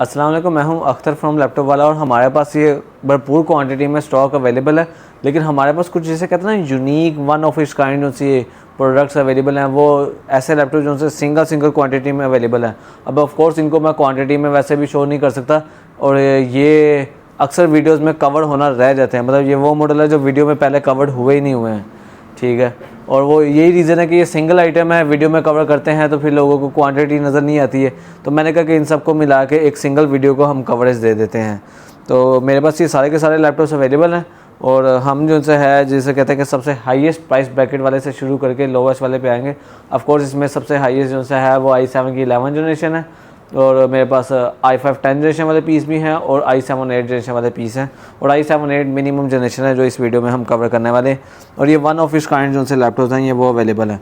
अस्सलाम वालेकुम, मैं हूं अख्तर फ्रॉम लैपटॉप वाला और हमारे पास ये भरपूर क्वांटिटी में स्टॉक अवेलेबल है। लेकिन हमारे पास कुछ जैसे कहते हैं ना unique one of its kind जो सी प्रोडक्ट्स अवेलेबल हैं, वो ऐसे लैपटॉप जो से सिंगल क्वांटिटी में अवेलेबल है। अब ऑफ कोर्स इनको मैं क्वांटिटी में वैसे भी शो नहीं कर सकता और ये अक्सर वीडियोज़ में कवर होना रह जाते हैं। मतलब ये वो मॉडल है जो वीडियो में पहले कवर्ड हुए ही नहीं हुए हैं, ठीक है। और वो यही रीज़न है कि ये सिंगल आइटम है, वीडियो में कवर करते हैं तो फिर लोगों को क्वांटिटी नज़र नहीं आती है। तो मैंने कहा कि इन सबको मिला के एक सिंगल वीडियो को हम कवरेज दे देते हैं। तो मेरे पास ये सारे के सारे लैपटॉप्स अवेलेबल हैं और हम जो से है जिसे कहते हैं कि सबसे हाईएस्ट प्राइस ब्रैकेट वाले से शुरू करके लोवेस्ट वाले पे आएंगे। ऑफ कोर्स इसमें सबसे हाईएस्ट जो से है वो i7 की 11 जनरेशन है और मेरे पास i5 10 जनरेशन वाले पीस भी हैं और i7 8 जनरेशन वाले पीस हैं और i7 8 मिनिमम जनरेशन है जो इस वीडियो में हम कवर करने वाले हैं। और ये वन ऑफ इस काइंड जो से लैपटॉप्स हैं ये वो अवेलेबल है।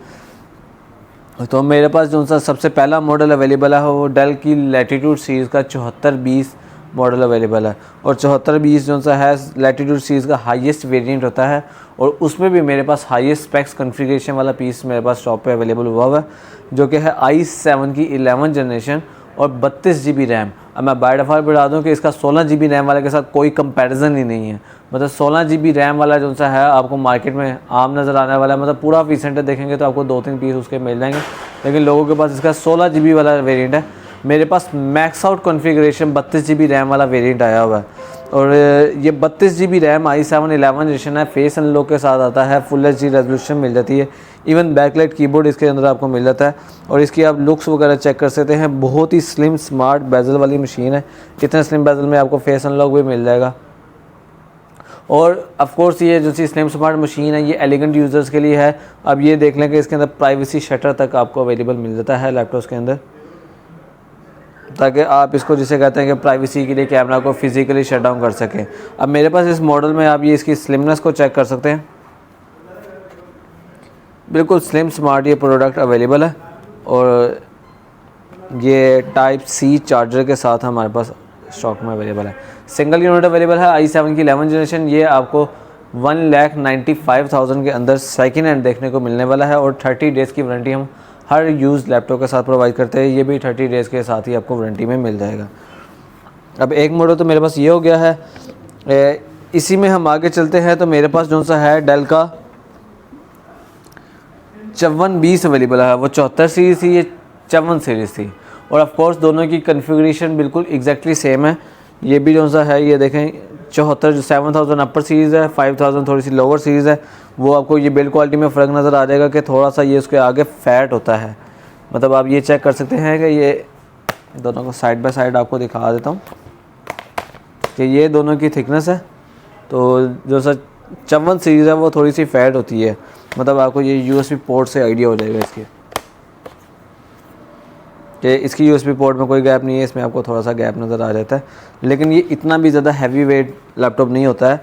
तो मेरे पास जो सा सबसे पहला मॉडल अवेलेबल है वो डेल की लैटिट्यूड सीरीज़ का 7420 मॉडल अवेलेबल है और 7420 जो सा है लैटिट्यूड सीरीज़ का हाईएस्ट वेरिएंट होता है और उसमें भी मेरे पास हाईएस्ट स्पेक्स कॉन्फ़िगरेशन वाला पीस मेरे पास शॉप पे अवेलेबल हुआ है जो कि है i7 की 11 जनरेशन और 32 GB रैम। अब मैं बाय डिफ़ॉल्ट बता दूं कि इसका 16 GB रैम वाले के साथ कोई कंपैरिजन ही नहीं है। मतलब 16 GB रैम वाला जो सा है आपको मार्केट में आम नज़र आने वाला है। मतलब पूरा पीस सेंटर देखेंगे तो आपको 2-3 पीस उसके मिल जाएंगे, लेकिन लोगों के पास इसका 16 GB वाला वेरिएंट है। मेरे पास max out configuration 32 GB RAM वाला वेरिएंट आया हुआ है और ये 32 GB रैम i7 11 जनरेशन है, फेस अनलॉक के साथ आता है, फुल HD रेजोल्यूशन मिल जाती है, इवन बैकलाइट कीबोर्ड इसके अंदर आपको मिल जाता है और इसकी आप लुक्स वगैरह चेक कर सकते हैं। बहुत ही स्लिम स्मार्ट बेजल वाली मशीन है, इतने स्लिम बेजल में आपको फेस अनलॉक भी मिल जाएगा। और ऑफ कोर्स ये जो सी स्लिम स्मार्ट मशीन है ये एलिगेंट यूज़र्स के लिए है। अब ये देख लें कि इसके अंदर प्राइवेसी शटर तक आपको अवेलेबल मिल जाता है लैपटॉप्स के अंदर, ताकि आप इसको जिसे कहते हैं कि प्राइवेसी के लिए कैमरा को फिज़िकली शट डाउन कर सकें। अब मेरे पास इस मॉडल में आप ये इसकी स्लिमनेस को चेक कर सकते हैं, बिल्कुल स्लिम स्मार्ट ये प्रोडक्ट अवेलेबल है और ये टाइप C चार्जर के साथ हमारे पास स्टॉक में अवेलेबल है। सिंगल यूनिट अवेलेबल है i7 की 11 जनरेशन। ये आपको 1,95,000 के अंदर सेकेंड हैंड देखने को मिलने वाला है और 30 डेज़ की वारंटी हम हर यूज़ लैपटॉप के साथ प्रोवाइड करते हैं। ये भी 30 डेज़ के साथ ही आपको वारंटी में मिल जाएगा। अब एक मॉडल तो मेरे पास ये हो गया है, इसी में हम आगे चलते हैं। तो मेरे पास जो सा है डेल का 5420 अवेलेबल है, वो 74 सीरीज़ थी, ये 54 सीरीज़ थी और ऑफ कोर्स दोनों की कॉन्फ़िगरेशन बिल्कुल एग्जैक्टली सेम है। ये भी जो सा है ये देखें 74 जो 7000 अपर सीरीज़ है, 5000 थोड़ी सी लोअर सीरीज़ है। वो आपको ये बिल्ड क्वालिटी में फ़र्क नज़र आ जाएगा कि थोड़ा सा ये उसके आगे फैट होता है। मतलब आप ये चेक कर सकते हैं कि ये दोनों को साइड बाय साइड आपको दिखा देता हूँ कि ये दोनों की थिकनेस है। तो जो सा 54 सीरीज़ है वो थोड़ी सी फैट होती है। मतलब आपको ये USB पोर्ट से आइडिया हो जाएगा इसके कि इसकी USB पोर्ट में कोई गैप नहीं है, इसमें आपको थोड़ा सा गैप नज़र आ जाता है, लेकिन ये इतना भी ज़्यादा हैवी वेट लैपटॉप नहीं होता है।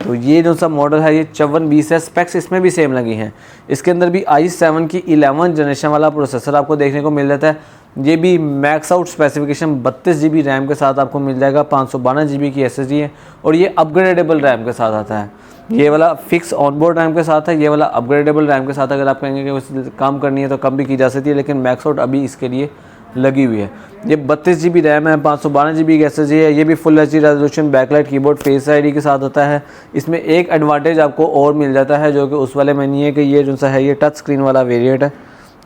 तो ये जो सा मॉडल है ये 5420 है, स्पेक्स इसमें भी सेम लगी हैं। इसके अंदर भी i7 की 11 जनरेशन वाला प्रोसेसर आपको देखने को मिल जाता है। ये भी max out specification 32 GB RAM के साथ आपको मिल जाएगा, 512 GB की SSD है और ये अपग्रेडेबल रैम के साथ आता है। ये वाला फिक्स ऑनबोर्ड रैम के साथ है, ये वाला अपग्रेडेबल रैम के साथ। अगर आप कहेंगे कि उस काम करनी है तो कम भी की जा सकती है, लेकिन मैक्स आउट अभी इसके लिए लगी हुई है। ये 32 GB रैम है, 512 GB की SSD है। ये भी full HD resolution backlight keyboard face ID के साथ होता है। इसमें एक एडवांटेज आपको और मिल जाता है जो कि उस वाले में नहीं है कि ये जो सा है ये टच स्क्रीन वाला वेरिएंट है,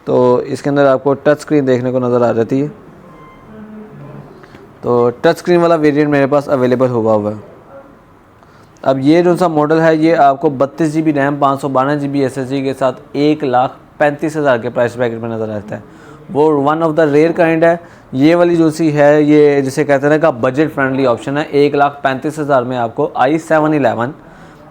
तो इसके अंदर आपको टच स्क्रीन देखने को नज़र आ जाती है। तो टच स्क्रीन वाला वेरिएंट मेरे पास अवेलेबल हुआ है। अब ये जो सा मॉडल है ये आपको 32 GB रैम 512 GB SSD के साथ 1,35,000 के प्राइस ब्रैकेट में नज़र आता है। वो one of the rare kind है। ये वाली जो सी है ये जिसे कहते हैं ना का बजट फ्रेंडली ऑप्शन है। 1,35,000 में आपको i7 11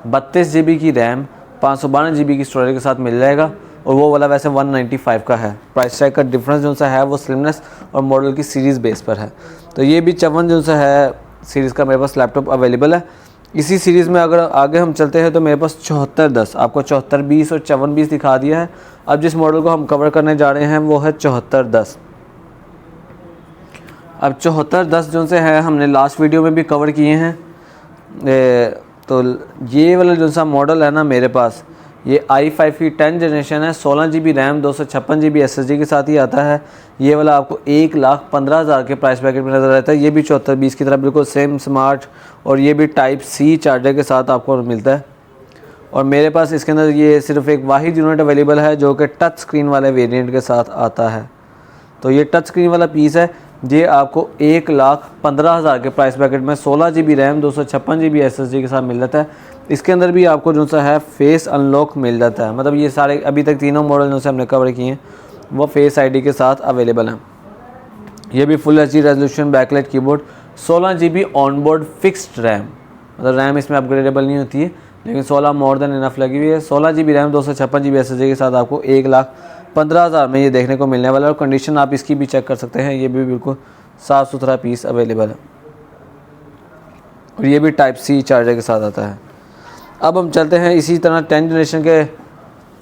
32 GB की रैम 512 GB की स्टोरेज के साथ मिल जाएगा और वो वाला वैसे 195 का है। प्राइस टैग का डिफरेंस जो सा है वो स्लिमनेस और मॉडल की सीरीज़ बेस पर है। तो ये भी 54 जो सा है सीरीज़ का मेरे पास लैपटॉप अवेलेबल है। इसी सीरीज़ में अगर आगे हम चलते हैं तो मेरे पास 7410 आपको 7420 और 5420 दिखा दिया है। अब जिस मॉडल को हम कवर करने जा रहे हैं वो है 7410। अब 7410 जो से है हमने लास्ट वीडियो में भी कवर किए हैं। तो ये वाला जो सा मॉडल है ना मेरे पास ये i5 की 10 जनरेशन है, 16 GB रैम 256 GB SSD के साथ ही आता है। ये वाला आपको 1,15,000 के प्राइस पैकेट में नज़र आता है। ये भी 7420 की तरह बिल्कुल सेम स्मार्ट, और ये भी टाइप सी चार्जर के साथ आपको मिलता है। और मेरे पास इसके अंदर ये सिर्फ एक वाहिद यूनिट अवेलेबल है जो कि टच स्क्रीन वाले वेरिएंट के साथ आता है। तो ये टच स्क्रीन वाला पीस है, ये आपको 1,15,000 के प्राइस पैकेट में 16 GB रैम 256 GB SSD के साथ मिल जाता है। इसके अंदर भी आपको जो सा है फेस अनलॉक मिल जाता है, मतलब ये सारे अभी तक तीनों मॉडल जो से हमने कवर किए हैं वो फेस आईडी के साथ अवेलेबल हैं। ये भी full HD resolution backlight keyboard, 16 GB onboard fixed RAM, मतलब रैम इसमें अपग्रेडेबल नहीं होती है, लेकिन 16 मोर देन इनफ लगी हुई है। 16 GB रैम 256 GB SSD के साथ आपको 1,15,000 में ये देखने को मिलने वाला है। और कंडीशन आप इसकी भी चेक कर सकते हैं, ये भी बिल्कुल साफ़ सुथरा पीस अवेलेबल है। और ये भी टाइप सी चार्जर के साथ आता है। अब हम चलते हैं इसी तरह 10 जनरेशन के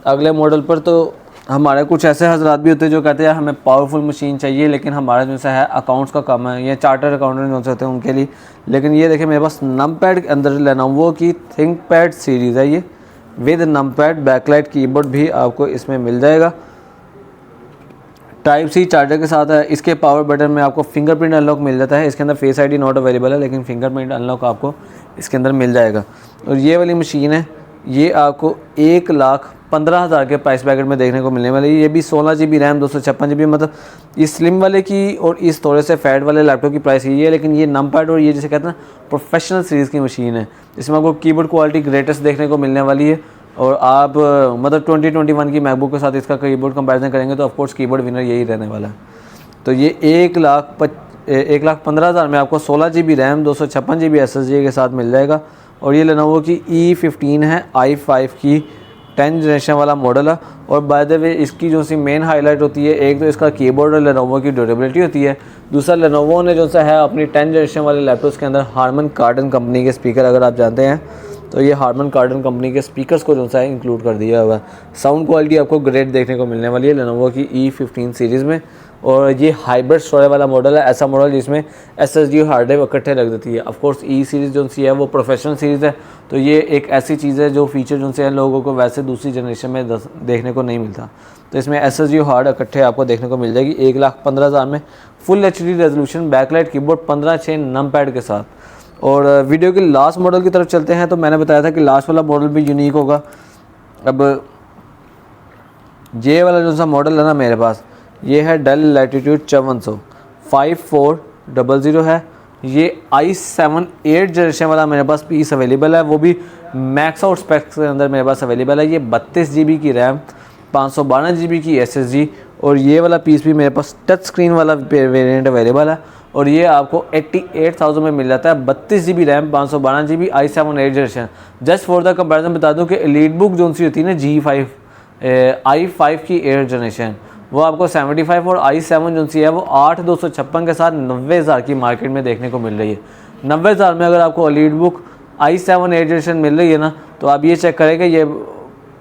अगले मॉडल पर। तो हमारे कुछ ऐसे हजरात भी होते हैं जो कहते हैं हमें पावरफुल मशीन चाहिए, लेकिन हमारा जो सा है अकाउंट्स का काम है, ये चार्टर्ड अकाउंटेंट जो होते हैं उनके लिए। लेकिन ये देखिए मेरे पास नमपैड के अंदर लेनोवो की थिंकपैड सीरीज़ है, ये विद नमपैड बैकलाइट कीबोर्ड भी आपको इसमें मिल जाएगा। टाइप सी चार्जर के साथ है। इसके पावर बटन में आपको फिंगरप्रिंट अनलॉक मिल जाता है। इसके अंदर फेस आईडी नॉट अवेलेबल है, लेकिन फिंगरप्रिंट अनलॉक आपको इसके अंदर मिल जाएगा। और ये वाली मशीन है, ये आपको 1,15,000 के प्राइस पैकेट में देखने को मिलने वाली है। ये भी 16 GB रैम 256 GB, मतलब इस स्लिम वाले की और इस थोड़े से फैट वाले लैपटॉप की प्राइस यही है। लेकिन ये नमपैड और ये जिसे कहते हैं ना प्रोफेशनल सीरीज़ की मशीन है, इसमें आपको कीबोर्ड क्वालिटी ग्रेटेस्ट देखने को मिलने वाली है। और आप मतलब 2021 की मैकबुक के साथ इसका कीबोर्ड कंपैरिजन करेंगे तो ऑफकोर्स कीबोर्ड विनर यही रहने वाला है। तो ये 1,15,000 में आपको 16 GB रैम 256 GB SSD के साथ मिल जाएगा। और ये लेनोवो की E15 है, i5 की 10 जनरेशन वाला मॉडल है। और बाय द वे इसकी जो सी मेन हाईलाइट होती है, एक तो इसका कीबोर्ड और लेनोवो की ड्यूरेबिलिटी होती है, दूसरा लेनोवो ने जो सा है अपनी 10 जनरेशन वाले लैपटॉप्स के अंदर हार्मन कार्डन कंपनी के स्पीकर, अगर आप जानते हैं तो ये हार्मन कार्डन कंपनी के स्पीकर्स को जो सा है इंक्लूड कर दिया हुआ है। साउंड क्वालिटी आपको ग्रेट देखने को मिलने वाली है लेनोवो की E15 सीरीज़ में। और ये हाइब्रिड स्टोरेज वाला मॉडल है, ऐसा मॉडल जिसमें SSD और हार्ड ड्राइव इकट्ठे रख देती है। ऑफ कोर्स E सीरीज़ जो सी है वो प्रोफेशनल सीरीज़ है, तो ये एक ऐसी चीज़ है जो फीचर जो से लोगों को वैसे दूसरी जनरेशन में देखने को नहीं मिलता। तो इसमें SSD और हार्ड इकट्ठे आपको देखने को मिल जाएगी 1,15,000 में। Full HD resolution backlight keyboard 15/6 numpad के साथ। और वीडियो के लास्ट मॉडल की तरफ चलते हैं। तो मैंने बताया था कि लास्ट वाला मॉडल भी यूनिक होगा। अब ये वाला जो सा मॉडल है ना मेरे पास, ये है डेल लैटिट्यूड 5400 5400 है। ये i7 8 जनरेशन वाला मेरे पास पीस अवेलेबल है, वो भी मैक्स आउट स्पेक्स के अंदर मेरे पास अवेलेबल है। ये 32 GB की रैम 512 GB की SSD, और ये वाला पीस भी मेरे पास टच स्क्रीन वाला वेरिएंट अवेलेबल है। और ये आपको 88,000 में मिल जाता है। 32 GB RAM 512 GB i7 8 generation. Just for the comparison बता दूं कि एलीट बुक जो सी होती है ना G5 i5 की 8 जनरेशन, वो आपको 75, और i7 जो सी है वो 8,256 के साथ 90,000 की मार्केट में देखने को मिल रही है। 90,000 में अगर आपको एलीट बुक i7 8 जनरेशन मिल रही है ना, तो आप ये चेक करें कि ये,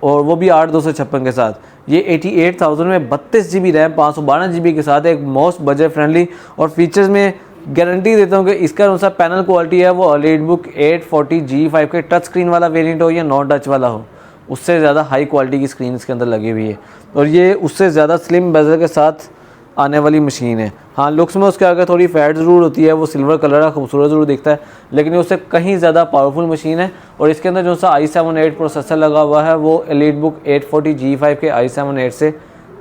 और वो भी 8,256 के साथ, ये 88,000 में 32 GB रैम 512 GB के साथ एक मोस्ट बजट फ्रेंडली। और फीचर्स में गारंटी देता हूँ कि इसका अनुसार पैनल क्वालिटी है वो एलीट बुक 840 G5 के टच स्क्रीन वाला वेरिएंट हो या नॉन टच वाला हो, उससे ज़्यादा हाई क्वालिटी की स्क्रीन इसके अंदर लगी हुई है। और ये उससे ज़्यादा स्लिम बेजल के साथ आने वाली मशीन है। हाँ, लुक्स में उसके आगे थोड़ी फैट ज़रूर होती है, वो सिल्वर कलर का खूबसूरत ज़रूर दिखता है, लेकिन ये उससे कहीं ज़्यादा पावरफुल मशीन है। और इसके अंदर जो सा i7 8 प्रोसेसर लगा हुआ है वो एलीट बुक 840 G5 के i7 8 से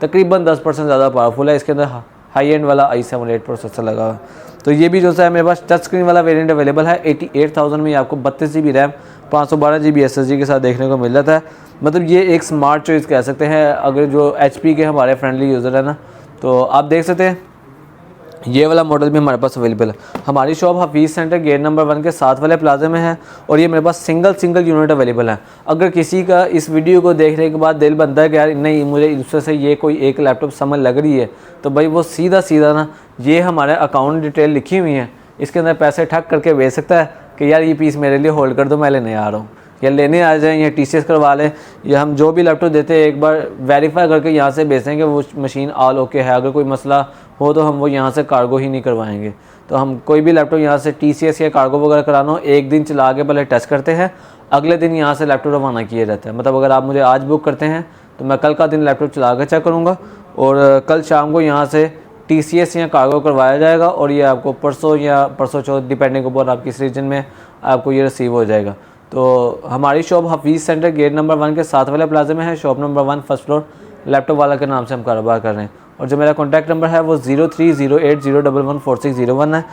तकरीबन 10% ज़्यादा पावरफुल है। इसके अंदर हाई एंड वाला i7 8 प्रोसेसर लगा हुआ है। तो ये भी जो सा है मेरे पास टच स्क्रीन वाला वेरिएंट अवेलेबल है। 88,000 में आपको 32 GB रैम 512 GB SSD के साथ देखने को मिल जाता है। मतलब ये एक स्मार्ट चॉइस कह सकते हैं अगर जो HP के हमारे फ्रेंडली यूज़र है ना, तो आप देख सकते हैं ये वाला मॉडल भी हमारे पास अवेलेबल है। हमारी shop Hafeez centre gate number 1 के साथ वाले प्लाजे में है। और ये मेरे पास सिंगल यूनिट अवेलेबल है। अगर किसी का इस वीडियो को देखने के बाद दिल बनता है कि यार नहीं मुझे इससे से ये कोई एक लैपटॉप समझ लग रही है, तो भाई वो सीधा ना ये हमारे अकाउंट डिटेल लिखी हुई है, इसके अंदर पैसे ठग करके भेज सकता है कि यार ये पीस मेरे लिए होल्ड कर दो, मैं लेने आ रहा हूँ, या लेने आ जाएँ, या TCS करवा लें, या हम जो भी लैपटॉप देते हैं एक बार वेरीफाई करके यहाँ से भेजें कि वो मशीन ऑल ओके है। अगर कोई मसला हो तो हम वो यहाँ से कार्गो ही नहीं करवाएंगे। तो हम कोई भी लैपटॉप यहाँ से TCS या कार्गो वगैरह कराना हो, एक दिन चला के पहले टेस्ट करते हैं, अगले दिन यहाँ से लैपटॉप रवाना किया जाता है। मतलब अगर आप मुझे आज बुक करते हैं तो मैं कल का दिन लैपटॉप चला कर चेक करूँगा और कल शाम को यहाँ से TCS या कार्गो करवाया जाएगा और ये आपको परसों या परसों चौथ डिपेंडिंग अपॉन आप किस रीजन में आपको ये रिसीव हो जाएगा। तो हमारी shop Hafeez centre gate number 1 के साथ वाले प्लाजे में है, shop number 1 first floor, laptop वाला के नाम से हम कारोबार कर रहे हैं। और जो मेरा कॉन्टैक्ट नंबर है वो 0308011460 है।